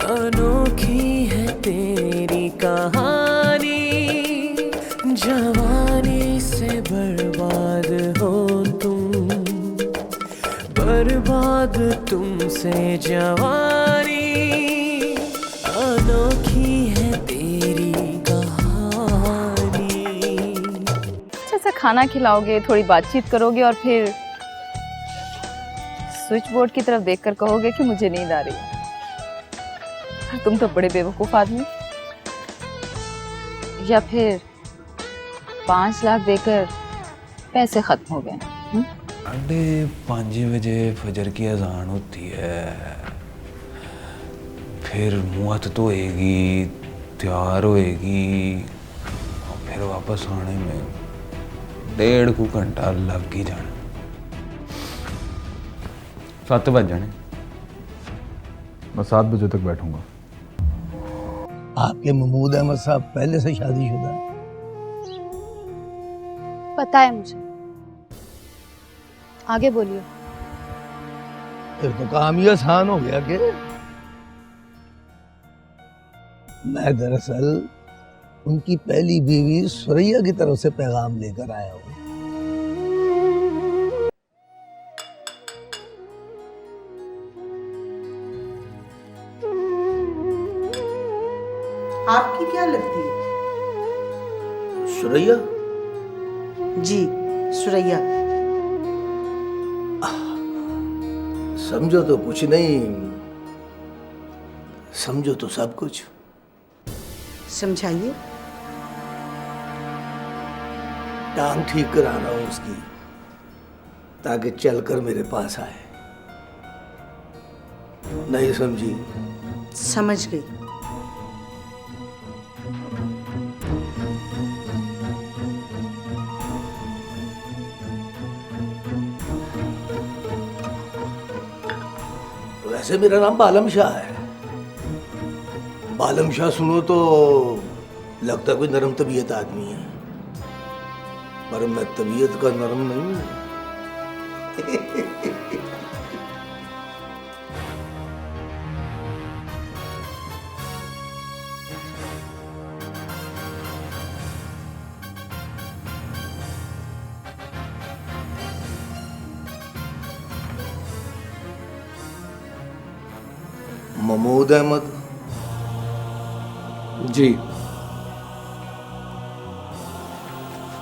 अनोखी है तेरी कहानी, जवानी से बर्बाद हो तुम, बर्बाद तुमसे जवानी, अनोखी है तेरी कहानी। अच्छा सा खाना खिलाओगे, थोड़ी बातचीत करोगे और फिर स्विच बोर्ड की तरफ देखकर कहोगे कि मुझे नींद आ रही है। तुम तो बड़े बेवकूफ आदमी। या फिर 5 लाख देकर पैसे खत्म हो गए। 5:30 बजे फजर की अजान होती है, फिर मुँह हाथ धोएगी, तैयार होएगी और फिर वापस आने में 1.5 घंटा लग ही जाना। 7 बज जाने। मैं 7 बजे तक बैठूंगा। आपके महमूद अहमद साहब पहले से शादीशुदा है? पता है मुझे, आगे बोलिए। फिर तो काम ही आसान हो गया कि मैं दरअसल उनकी पहली बीवी सुरैया की तरफ से पैगाम लेकर आया हूँ। आपकी क्या लगती है? सुरैया? जी, सुरैया। समझो तो कुछ नहीं, समझो तो सब कुछ। समझाइए। टांग ठीक कराना हूं उसकी, ताकि चलकर मेरे पास आए। नहीं समझी? समझ गई। वैसे मेरा नाम बालम शाह है। बालम शाह सुनो तो लगता कोई नरम तबीयत आदमी है, पर मैं तबीयत का नरम नहीं हूं। महमूद अहमद? जी,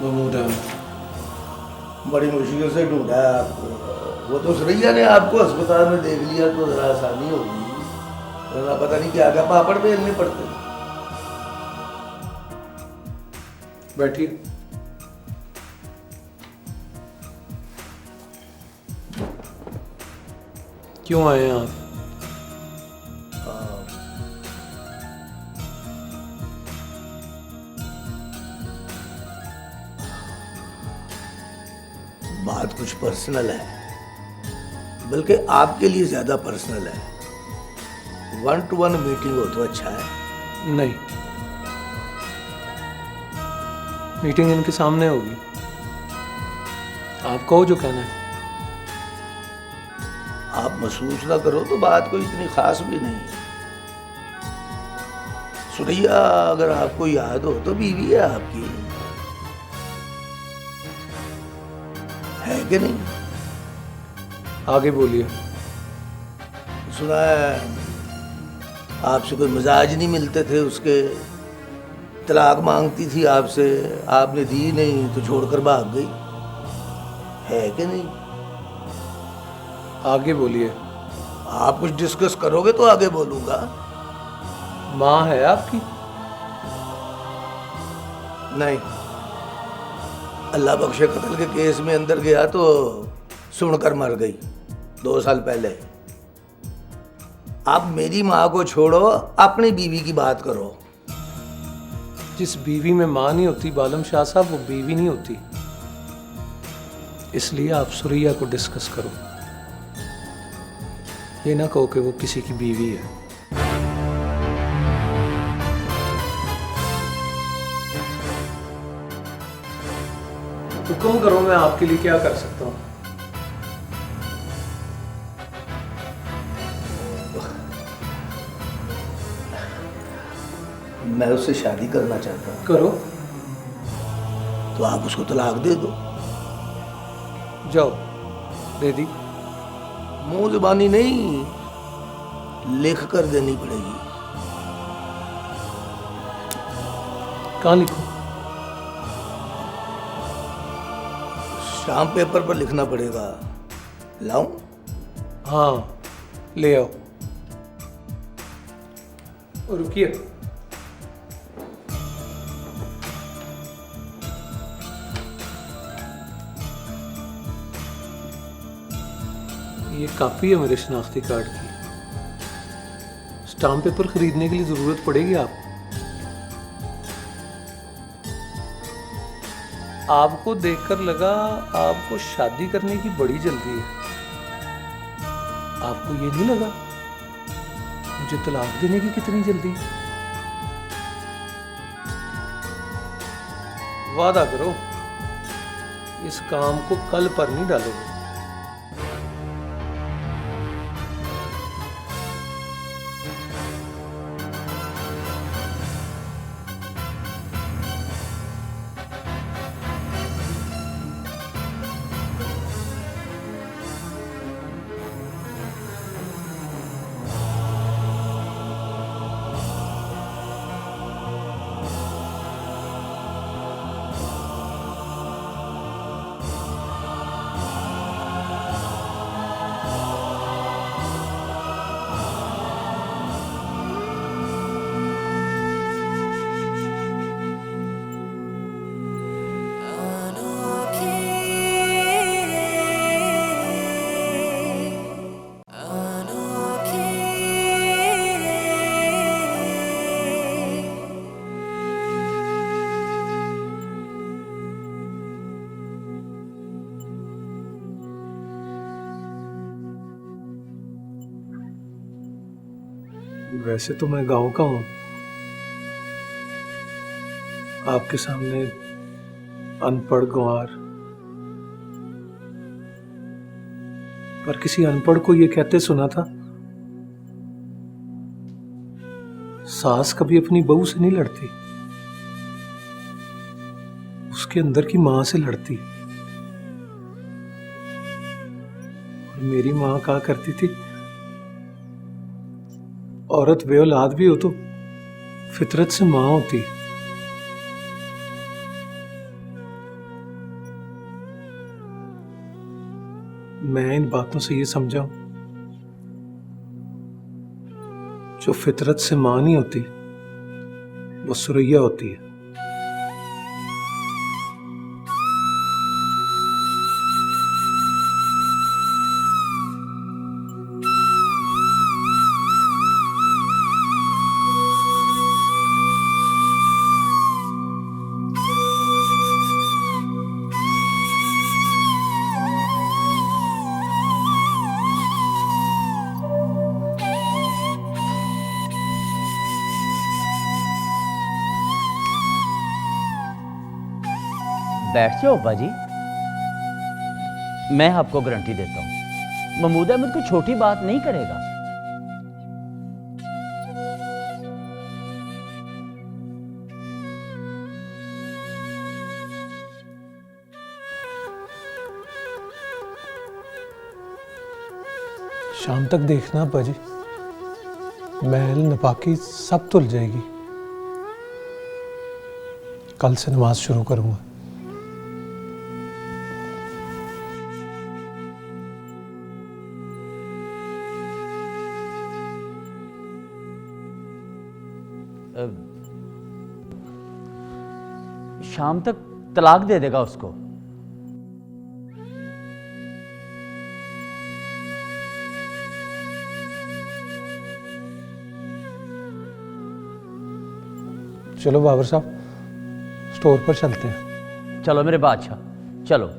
महमूद अहमद। बड़ी मुश्किल से ढूंढा है आपको। वो तो सुरैया ने आपको अस्पताल में देख लिया तो जरा आसानी होगी, वरना पता नहीं क्या क्या पापड़ बेलने पड़ते। बैठिए। क्यों आए हैं आप? बात कुछ पर्सनल है, बल्कि आपके लिए ज्यादा पर्सनल है। 1-to-1 मीटिंग हो तो अच्छा है। नहीं, मीटिंग इनके सामने होगी। आप कहो जो कहना है। आप महसूस ना करो तो बात कोई इतनी खास भी नहीं। सुरैया अगर आपको याद हो तो बीवी है आपकी, है कि नहीं? आगे बोलिए। सुना है आपसे कोई मिजाज नहीं मिलते थे उसके, तलाक मांगती थी आपसे, आपने दी नहीं तो छोड़कर भाग गई, है कि नहीं? आगे बोलिए। आप कुछ डिस्कस करोगे तो आगे बोलूंगा। माँ है आपकी? नहीं, अल्लाह बख्शे कत्ल के केस में अंदर गया तो सुनकर मर गई 2 साल पहले। आप मेरी माँ को छोड़ो, अपनी बीवी की बात करो। जिस बीवी में माँ नहीं होती बालम शाह साहब, वो बीवी नहीं होती। इसलिए आप सुरैया को डिस्कस करो, ये ना कहो कि वो किसी की बीवी है। हुक्म करो, मैं आपके लिए क्या कर सकता हूँ? मैं उससे शादी करना चाहता हूँ। करो, तो आप उसको तलाक दे दो। जाओ, दे दी। मुंह जुबानी नहीं, लिख कर देनी पड़ेगी। कहाँ लिखो? शाम पेपर पर लिखना पड़ेगा। लाऊं? हाँ, ले आओ। और रुकिए, ये काफी है मेरे शनाख्ती कार्ड की। स्टाम्प पेपर खरीदने के लिए जरूरत पड़ेगी आपको देखकर लगा आपको शादी करने की बड़ी जल्दी है। आपको ये नहीं लगा मुझे तलाक देने की कितनी जल्दी? वादा करो इस काम को कल पर नहीं डालोगे। वैसे तो मैं गांव का हूं, आपके सामने अनपढ़ गंवार, पर किसी अनपढ़ को ये कहते सुना था, सास कभी अपनी बहू से नहीं लड़ती, उसके अंदर की मां से लड़ती। और मेरी मां कहा करती थी, औरत बे औलाद भी हो तो फितरत से मां होती। मैं इन बातों से ये समझा हूं, जो फितरत से मां नहीं होती वो सुरैया होती है। बैठ जाओ अब्बा जी, मैं आपको गारंटी देता हूं महमूद अहमद कोई छोटी बात नहीं करेगा। शाम तक देखना अब्बा जी, महल नपाकी सब धुल जाएगी। कल से नमाज शुरू करूंगा। शाम तक तलाक दे देगा उसको। चलो बाबर साहब, स्टोर पर चलते हैं। चलो मेरे बादशाह, चलो।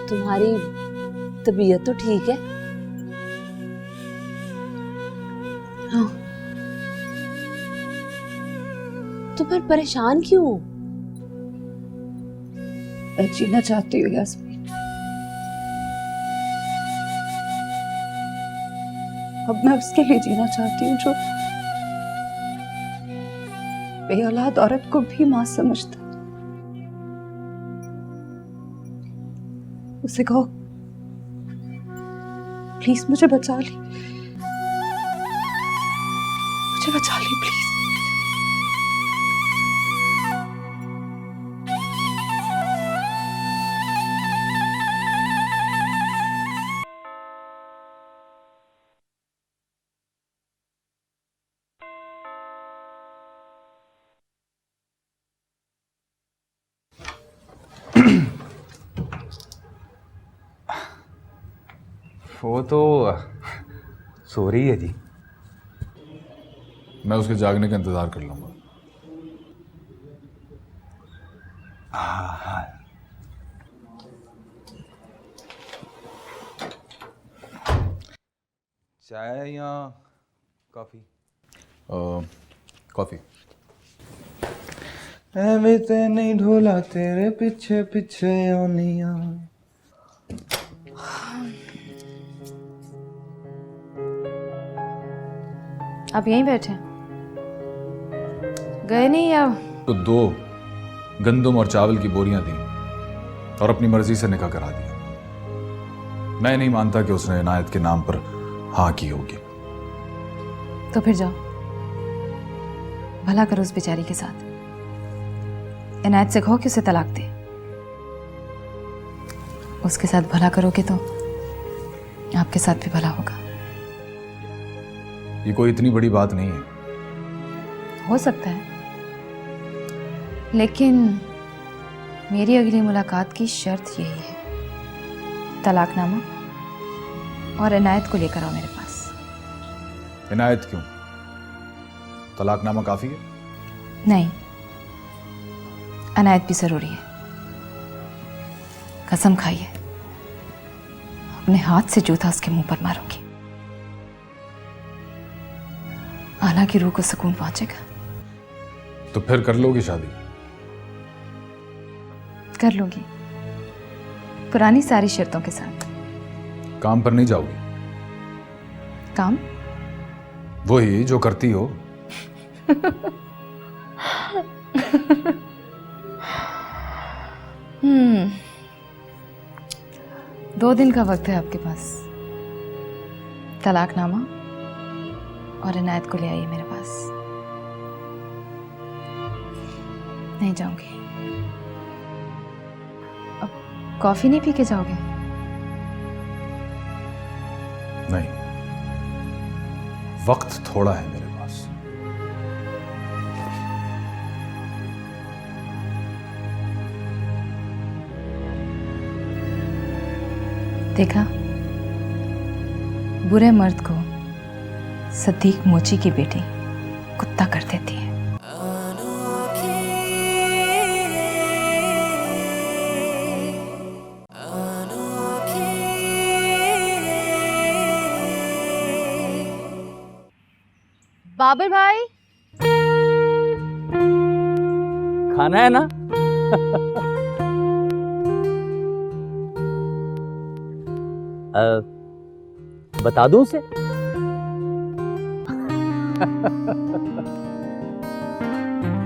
तुम्हारी तबीयत तो ठीक है? हाँ। तो फिर परेशान क्यों? मैं जीना चाहती हूँ यास्मीन। अब मैं उसके लिए जीना चाहती हूँ जो बेऔलाद औरत को भी मां समझता। उसे कहो प्लीज मुझे बचा ली, मुझे बचा ली प्लीज। वो तो सो रही है जी। मैं उसके जागने का इंतजार कर लूंगा। हाँ। चाय या कॉफी? कॉफी। ऐवे ते नहीं ढोला तेरे पीछे पीछे आनिया। आप यहीं बैठे गए नहीं या? तो 2 गंदम और चावल की बोरियां दी और अपनी मर्जी से निकाह करा दिया। मैं नहीं मानता कि उसने इनायत के नाम पर हाँ की होगी। तो फिर जाओ, भला करो उस बेचारी के साथ। इनायत से कहो कि उसे तलाक दे। उसके साथ भला करोगे तो आपके साथ भी भला होगा। ये कोई इतनी बड़ी बात नहीं है। हो सकता है, लेकिन मेरी अगली मुलाकात की शर्त यही है, तलाकनामा और इनायत को लेकर आओ मेरे पास। इनायत क्यों? तलाकनामा काफी है? नहीं, इनायत भी जरूरी है। कसम खाइए, अपने हाथ से जूता उसके मुंह पर मारूंगी। आला की रूह को सुकून पहुंचेगा। तो फिर कर लोगी शादी? कर लूंगी, पुरानी सारी शर्तों के साथ। काम पर नहीं जाओगी? काम? वही जो करती हो। हम्म, 2 दिन का वक्त है आपके पास। तलाकनामा और इनायत को ले आइए मेरे पास। नहीं जाऊंगी। अब कॉफी नहीं पी के जाओगे? नहीं, वक्त थोड़ा है मेरे पास। देखा, बुरे मर्द को सदीक मोची की बेटी कुत्ता कर देती है। बाबर भाई, खाना है ना? बता दूं उसे?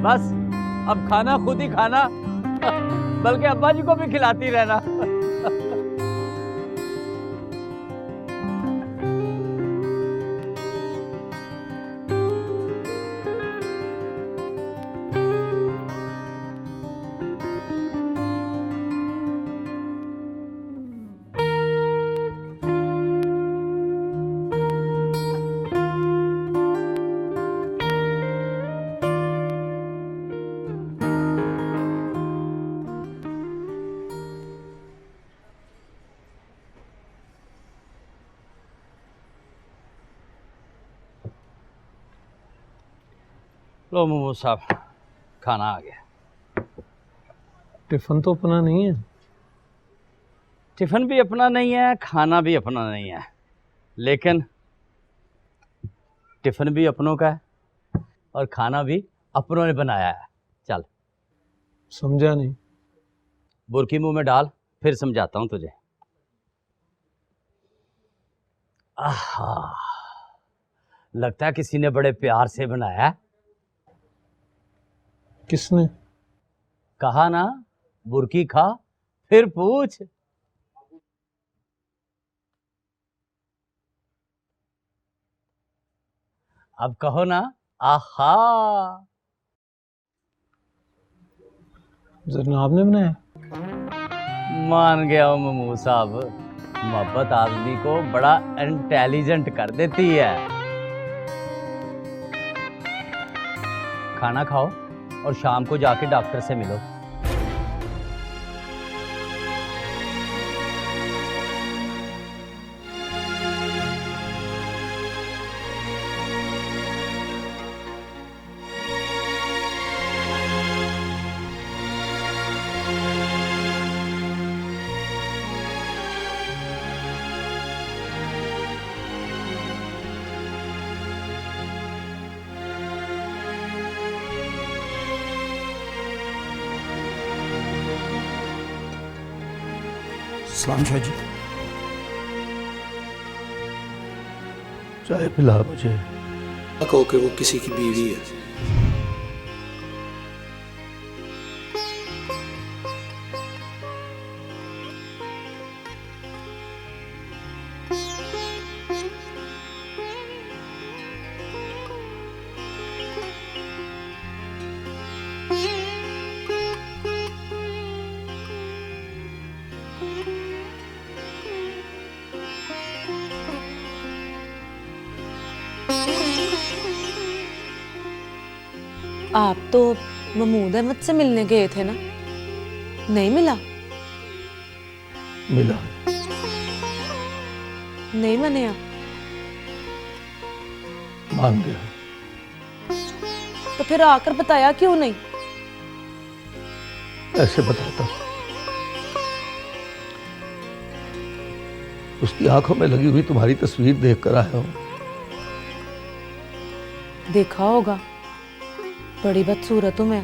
बस अब खाना खुद ही खाना, बल्कि अब्बा जी को भी खिलाती रहना। लो महमूद साहब, खाना आ गया। टिफिन तो अपना नहीं है? टिफिन भी अपना नहीं है, खाना भी अपना नहीं है, लेकिन टिफिन भी अपनों का है और खाना भी अपनों ने बनाया है। चल समझा नहीं। बुरकी मुंह में डाल, फिर समझाता हूं तुझे। आहा, लगता है किसी ने बड़े प्यार से बनाया है। किसने? कहा ना, बुरकी खा फिर पूछ। अब कहो ना, आहा। जनाब ने बनाया? मान गया हूं ममू साहब, मोहब्बत आदमी को बड़ा इंटेलिजेंट कर देती है। खाना खाओ और शाम को जाके डॉक्टर से मिलो। सलाम शाह जी। चाय पिला मुझे। कहो कि वो किसी की बीवी है। आप तो महमूद अहमद से मिलने गए थे ना, नहीं मिला? मिला। नहीं माने आप? मान गया। तो फिर आकर बताया क्यों नहीं? ऐसे बताता, उसकी आंखों में लगी हुई तुम्हारी तस्वीर देखकर आया हूं। देखा होगा, बड़ी बदसूरत हूं मैं।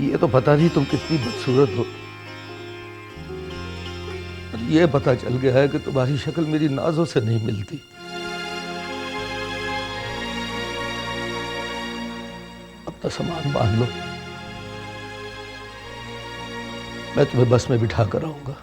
ये तो पता नहीं तुम कितनी बदसूरत हो, और ये पता चल गया है कि तुम्हारी शक्ल मेरी नाजों से नहीं मिलती। अपना सामान बांध लो, मैं तुम्हें बस में बिठा कर आऊंगा।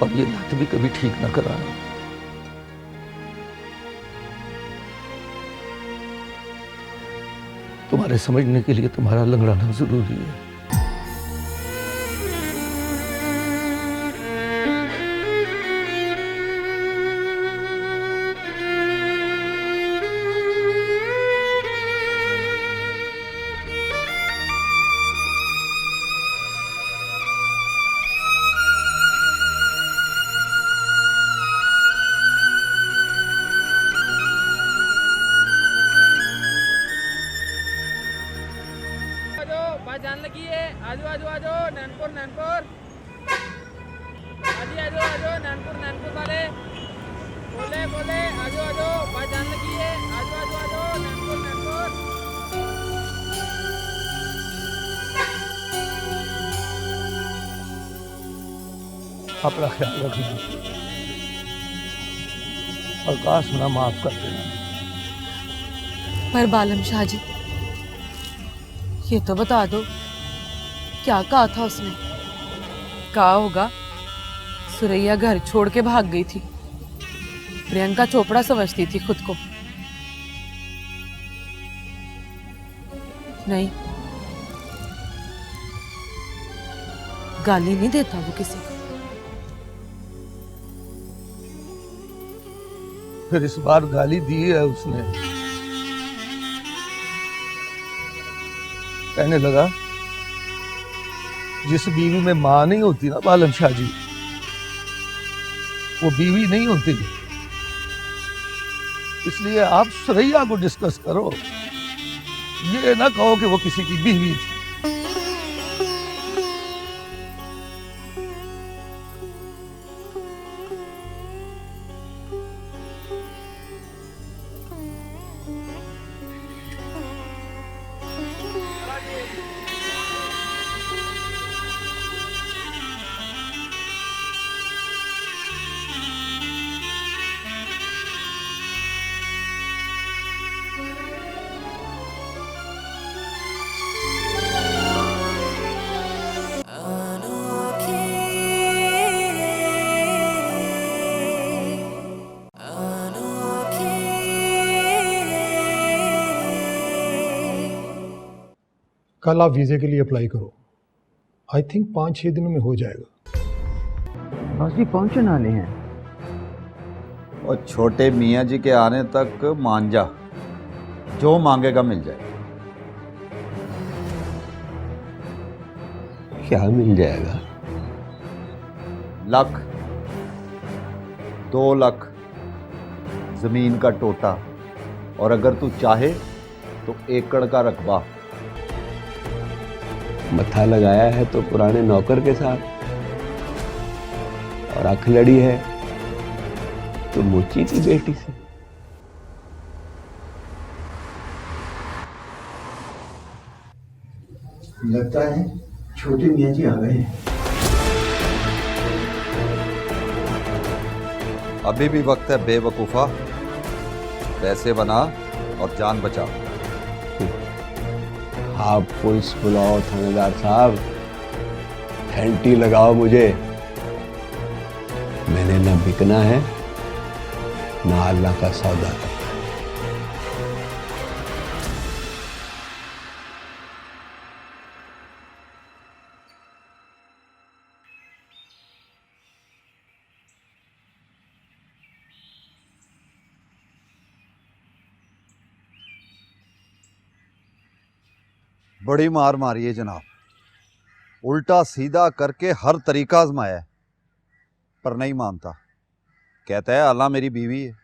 और ये लत भी कभी ठीक ना कराना। तुम्हारे समझने के लिए तुम्हारा लंगड़ाना जरूरी है। जान लगी है। आजो आजो आजो नैनपुर नैनपुर, आजी आजो आजो नैनपुर नैनपुर वाले बोले बोले आजो आजो बात जान लगी है। आजो आजो आजो नैनपुर नैनपुर। अपना ख्याल रखना और कहा सुना माफ कर देना। पर बालम शाह जी, ये तो बता दो, क्या कहा था उसने? कहा होगा सुरैया घर छोड़ के भाग गई थी, प्रियंका चोपड़ा समझती थी खुद को। नहीं, गाली नहीं देता वो किसी को। फिर इस बार गाली दी है उसने। कहने लगा, जिस बीवी में मां नहीं होती ना बालम शाह जी, वो बीवी नहीं होती। इसलिए आप सुरैया को डिस्कस करो, ये ना कहो कि वो किसी की बीवी थी। कल आप वीज़े के लिए अप्लाई करो। आई थिंक 5-6 दिनों में हो जाएगा। बस जी पहुंचने वाले हैं। और छोटे मियाँ जी के आने तक मान जा, जो मांगेगा मिल जाएगा। क्या मिल जाएगा? 1 लाख, 2 लाख जमीन का टोटा, और अगर तू चाहे तो एकड़ का रकबा। मत्था लगाया है तो पुराने नौकर के साथ, और आंख लड़ी है तो मोची की बेटी से। लगता है छोटे मियाँ जी आ गए हैं। अभी भी वक्त है बेवकूफा, पैसे बना और जान बचा। आप पुलिस बुलाओ थानेदार साहब, घंटी लगाओ मुझे। मैंने ना बिकना है ना अल्लाह का सौदा करना। बड़ी मार मारी है जनाब, उल्टा सीधा करके हर तरीका आजमाया है, पर नहीं मानता। कहता है अल्लाह मेरी बीवी है।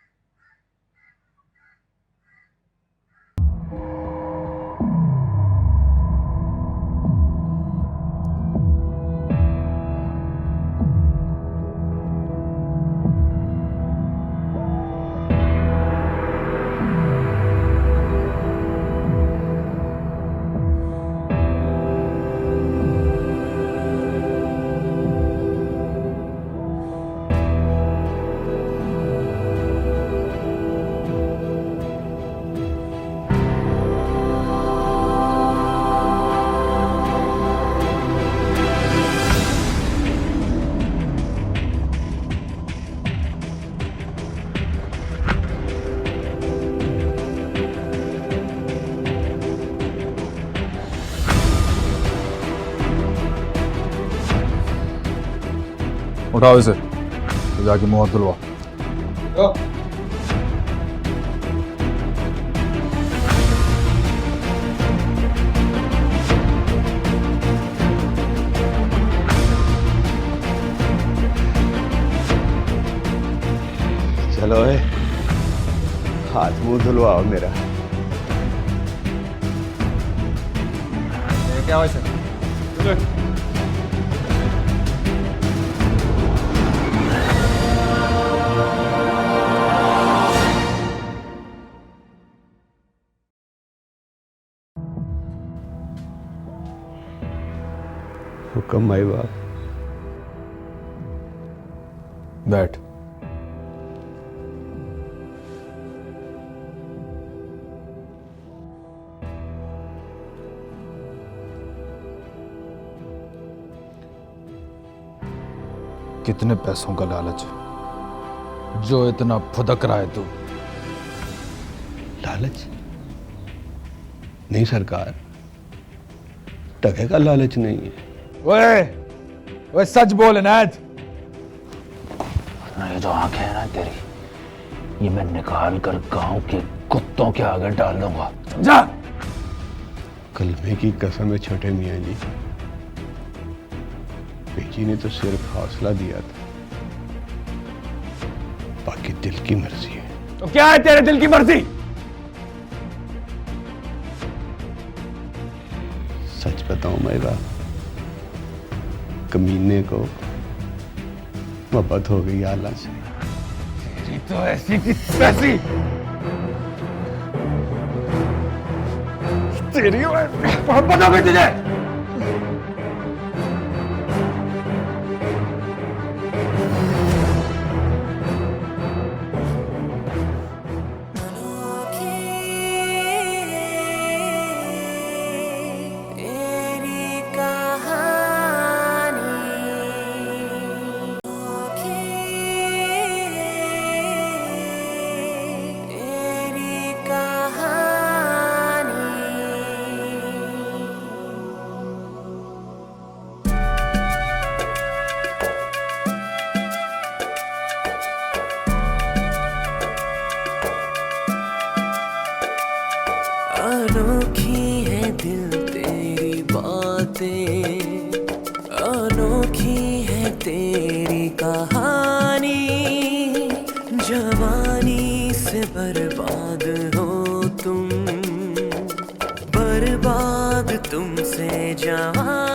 उठाओ इसे, तो जाके मुंह धुलवा। चलो है, हाथ मुंह धुलवाओ मेरा। क्या हुआ सर? हुक्म भाई बाप। बैठ। कितने पैसों का लालच जो इतना फुदक रहा है तू? लालच नहीं सरकार, टके का लालच नहीं है। ओए सच बोल इनायत। ये जो आंखें है ना तेरी, ये मैं निकाल कर गांव के कुत्तों के आगे डाल दूंगा, समझा? कलमे की कसम है छोटे मियाँ जी, बेटी ने तो सिर्फ हौसला दिया था, बाकी दिल की मर्जी है। तो क्या है तेरे दिल की मर्जी? सच बताऊं मेरा, कमीने को मोहब्बत हो गई आला से। तेरी तो ऐसी की तैसी, तेरी मोहब्बत हो गई तुझे। अनोखी है दिल तेरी बातें, अनोखी है तेरी कहानी, जवानी से बर्बाद हो तुम, बर्बाद तुमसे जवानी।